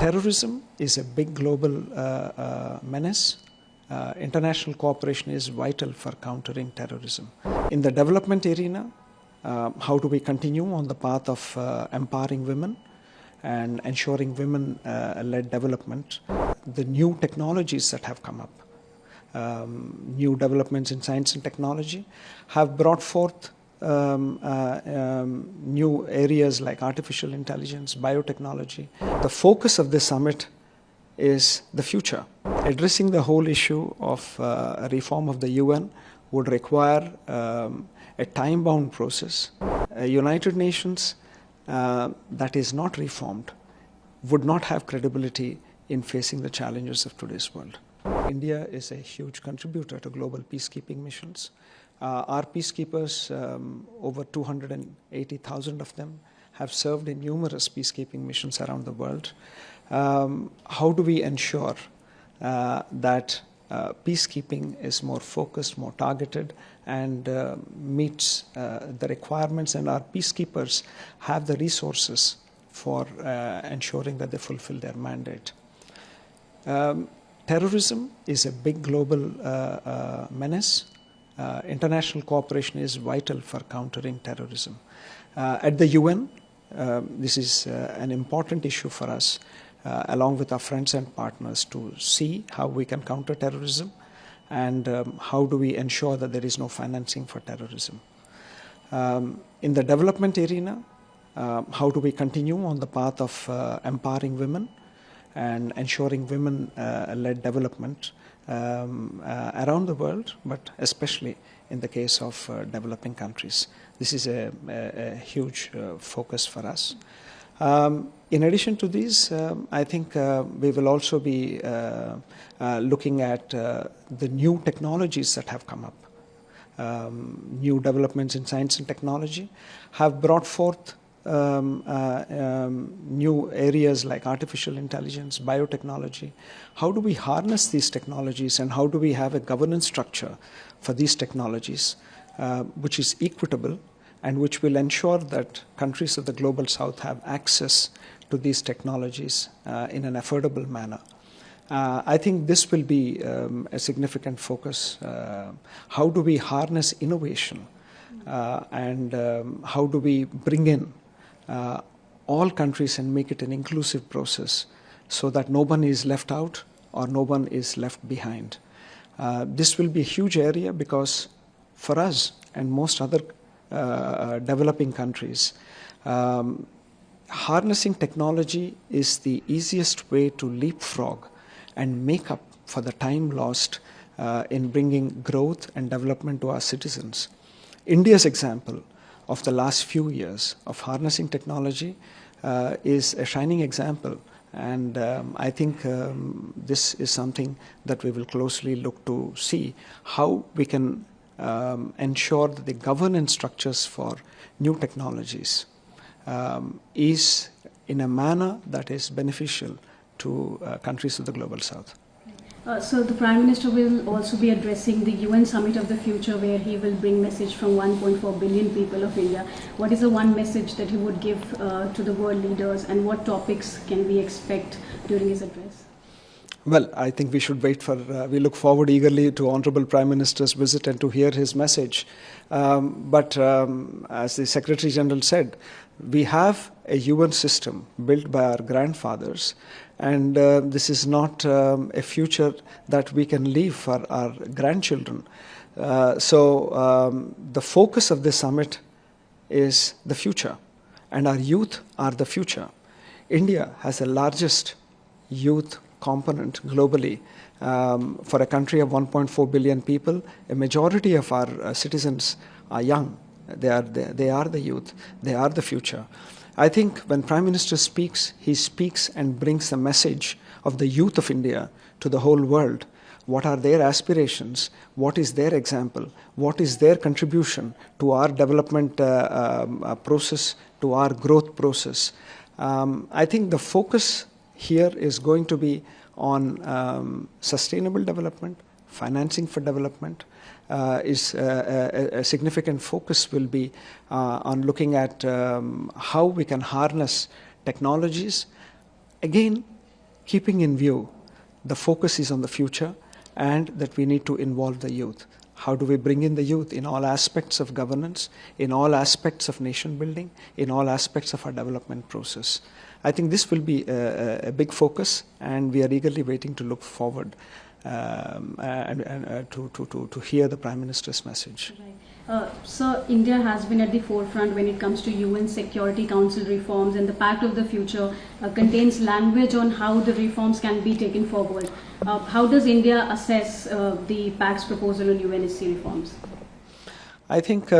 Terrorism is a big global menace. International cooperation is vital for countering terrorism. In the development arena, how do we continue on the path of empowering women and ensuring women-led development? The new technologies that have come up, new developments in science and technology have brought forth new areas like artificial intelligence, biotechnology. The focus of this summit is the future. Addressing the whole issue of reform of the UN would require a time-bound process. A United Nations that is not reformed would not have credibility in facing the challenges of today's world. India is a huge contributor to global peacekeeping missions. Our peacekeepers, over 280,000 of them, have served in numerous peacekeeping missions around the world. How do we ensure that peacekeeping is more focused, more targeted, and meets the requirements, and our peacekeepers have the resources for ensuring that they fulfill their mandate? Terrorism is a big global menace. International cooperation is vital for countering terrorism. At the UN, this is an important issue for us, along with our friends and partners, to see how we can counter terrorism and how do we ensure that there is no financing for terrorism. In the development arena, how do we continue on the path of empowering women and ensuring women-led development around the world, but especially in the case of developing countries? This is a huge focus for us. In addition to these, I think we will also be looking at the new technologies that have come up. New developments in science and technology have brought forth new areas like artificial intelligence, biotechnology. How do we harness these technologies, and how do we have a governance structure for these technologies which is equitable and which will ensure that countries of the global south have access to these technologies in an affordable manner? I think this will be a significant focus. How do we harness innovation and how do we bring in all countries and make it an inclusive process so that no one is left out or no one is left behind? This will be a huge area because for us and most other developing countries, harnessing technology is the easiest way to leapfrog and make up for the time lost in bringing growth and development to our citizens. India's example of the last few years of harnessing technology is a shining example, and I think this is something that we will closely look to see how we can ensure that the governance structures for new technologies is in a manner that is beneficial to countries of the global south. So the Prime Minister will also be addressing the UN Summit of the Future, where he will bring message from 1.4 billion people of India. What is the one message that he would give to the world leaders, and what topics can we expect during his address? Well, I think we should wait for, we look forward eagerly to Honorable Prime Minister's visit and to hear his message. But as the Secretary General said, we have a UN system built by our grandfathers, and this is not a future that we can leave for our grandchildren. So the focus of this summit is the future, and our youth are the future. India has the largest youth component globally. For a country of 1.4 billion people, a majority of our citizens are young. They are the youth. They are the future. I think when Prime Minister speaks, he speaks and brings the message of the youth of India to the whole world. What are their aspirations? What is their example? What is their contribution to our development process, to our growth process? I think the focus here is going to be on sustainable development, financing for development. A significant focus will be on looking at how we can harness technologies, again, keeping in view the focus is on the future and that we need to involve the youth. How do we bring in the youth in all aspects of governance, in all aspects of nation building, in all aspects of our development process? I think this will be a big focus, and we are eagerly waiting to look forward and to hear the Prime Minister's message. Right. So India has been at the forefront when it comes to UN Security Council reforms, and the Pact of the Future contains language on how the reforms can be taken forward. How does India assess the Pact's proposal on UNSC reforms? I think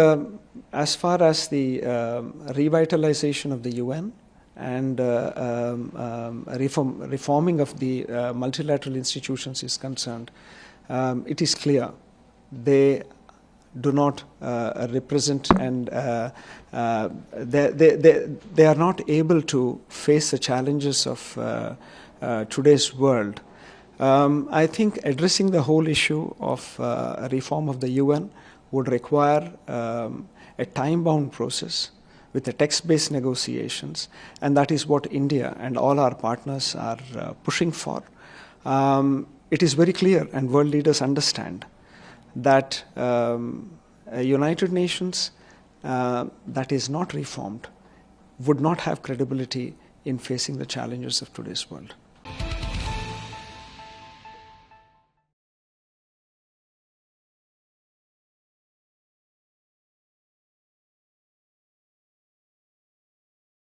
as far as the revitalization of the UN and reforming of the multilateral institutions is concerned, it is clear they do not represent, and they are not able to face the challenges of today's world. I think addressing the whole issue of reform of the UN would require a time-bound process with the text-based negotiations, and that is what India and all our partners are pushing for. It is very clear, and world leaders understand, that a United Nations that is not reformed would not have credibility in facing the challenges of today's world.